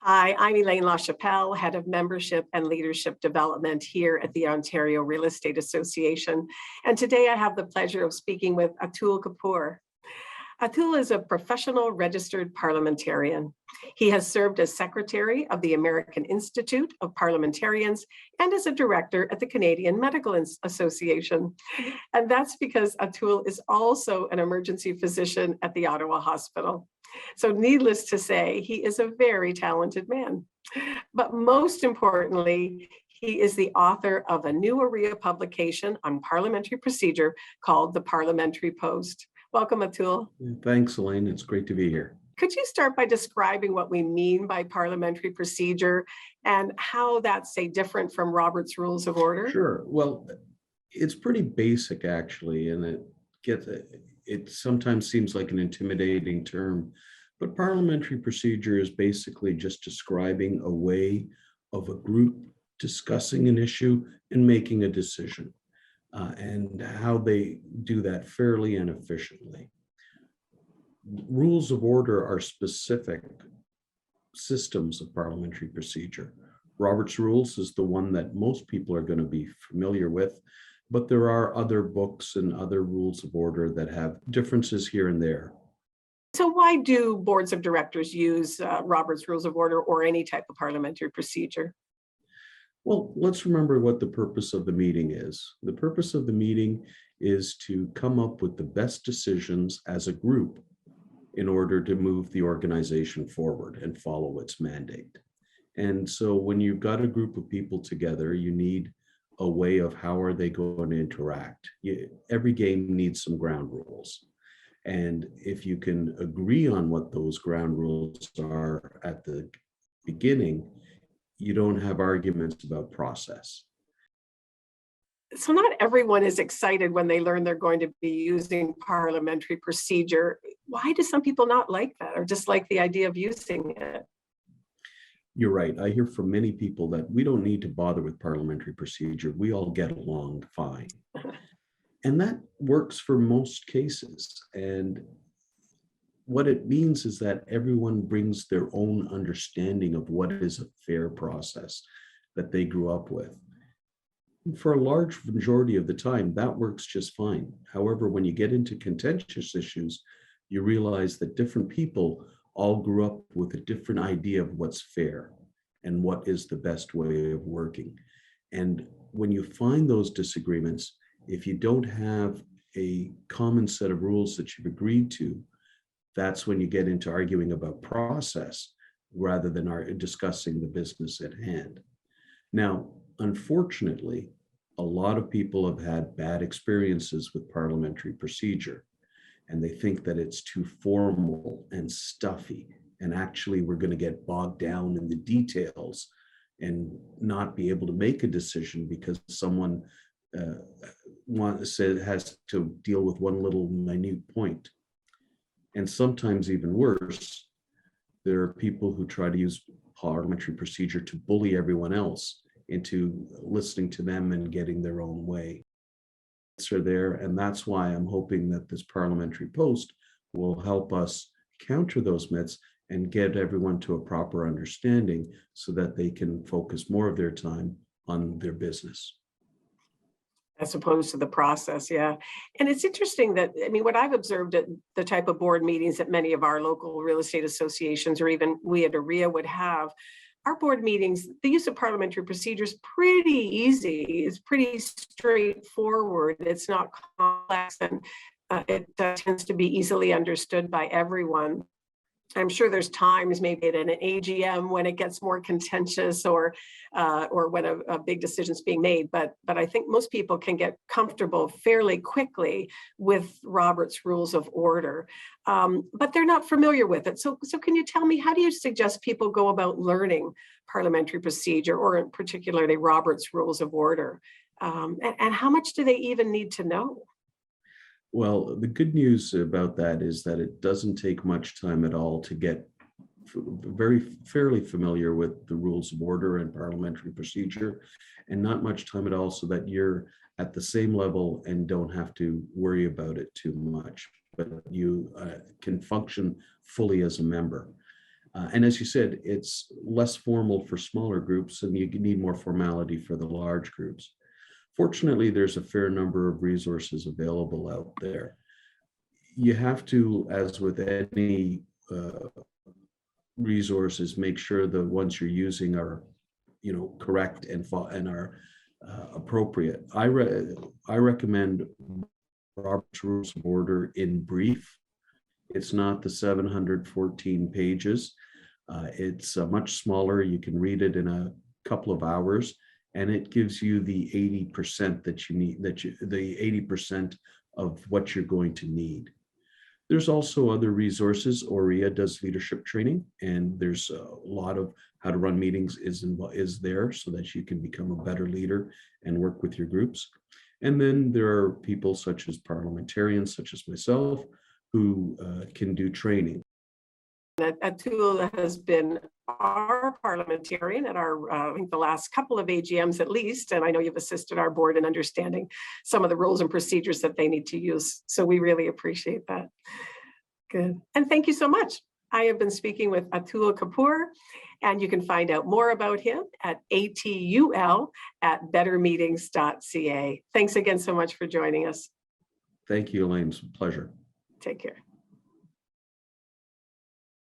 Hi, I'm Elaine LaChapelle, Head of Membership and Leadership Development here at the Ontario Real Estate Association. And today I have the pleasure of speaking with Atul Kapoor. Atul is a professional registered parliamentarian. He has served as Secretary of the American Institute of Parliamentarians and as a director at the Canadian Medical Association. And that's because Atul is also an emergency physician at the Ottawa Hospital. So needless to say, he is a very talented man. But most importantly, he is the author of a new AREA publication on parliamentary procedure called The Parliamentary Post. Welcome, Atul. Thanks, Elaine. It's great to be here. Could you start by describing what we mean by parliamentary procedure and how that's, say, different from Robert's Rules of Order? Sure. Well, it's pretty basic, actually, and it sometimes seems like an intimidating term, but parliamentary procedure is basically just describing a way of a group discussing an issue and making a decision. And how they do that fairly and efficiently. Rules of order are specific systems of parliamentary procedure. Robert's Rules is the one that most people are going to be familiar with, but there are other books and other rules of order that have differences here and there. So why do boards of directors use Robert's Rules of Order or any type of parliamentary procedure? Well, let's remember what the purpose of the meeting is. The purpose of the meeting is to come up with the best decisions as a group in order to move the organization forward and follow its mandate. And so when you've got a group of people together, you need a way of how are they going to interact. Every game needs some ground rules. And if you can agree on what those ground rules are at the beginning, you don't have arguments about process. So not everyone is excited when they learn they're going to be using parliamentary procedure. Why do some people not like that or dislike the idea of using it? You're right. I hear from many people that we don't need to bother with parliamentary procedure. We all get along fine. And that works for most cases. And what it means is that everyone brings their own understanding of what is a fair process that they grew up with. For a large majority of the time, that works just fine. However, when you get into contentious issues, you realize that different people all grew up with a different idea of what's fair and what is the best way of working. And when you find those disagreements, if you don't have a common set of rules that you've agreed to, that's when you get into arguing about process rather than discussing the business at hand. Now, unfortunately, a lot of people have had bad experiences with parliamentary procedure, and they think that it's too formal and stuffy. And actually, we're going to get bogged down in the details and not be able to make a decision because someone has to deal with one little minute point. And sometimes even worse, there are people who try to use parliamentary procedure to bully everyone else into listening to them and getting their own way. Are there, and that's why I'm hoping that this parliamentary post will help us counter those myths and get everyone to a proper understanding so that they can focus more of their time on their business. As opposed to the process, yeah. And it's interesting that, I mean, what I've observed at the type of board meetings that many of our local real estate associations or even we at AREA would have, our board meetings, the use of parliamentary procedure is pretty easy. It's pretty straightforward. It's not complex, and it tends to be easily understood by everyone. I'm sure there's times maybe at an AGM when it gets more contentious or when a big decision's being made, but I think most people can get comfortable fairly quickly with Robert's Rules of Order, but they're not familiar with it. So can you tell me, how do you suggest people go about learning parliamentary procedure, or particularly Robert's Rules of Order, and how much do they even need to know? Well, the good news about that is that it doesn't take much time at all to get fairly familiar with the rules of order and parliamentary procedure, and not much time at all so that you're at the same level and don't have to worry about it too much, but you can function fully as a member. And as you said, it's less formal for smaller groups and you need more formality for the large groups. Fortunately, there's a fair number of resources available out there. You have to, as with any resources, make sure the ones you're using are, correct and are appropriate. I recommend Robert's Rules of Order in brief. It's not the 714 pages. It's much smaller. You can read it in a couple of hours, and it gives you the 80% that you need, the 80% of what you're going to need. There's also other resources. OREA does leadership training, and there's a lot of how to run meetings is there so that you can become a better leader and work with your groups. And then there are people such as parliamentarians, such as myself, who can do training. Atul has been our parliamentarian at our, I think the last couple of AGMs at least, and I know you've assisted our board in understanding some of the rules and procedures that they need to use. So we really appreciate that. Good. And thank you so much. I have been speaking with Atul Kapoor, and you can find out more about him at atul@bettermeetings.ca. Thanks again so much for joining us. Thank you, Elaine. It's a pleasure. Take care.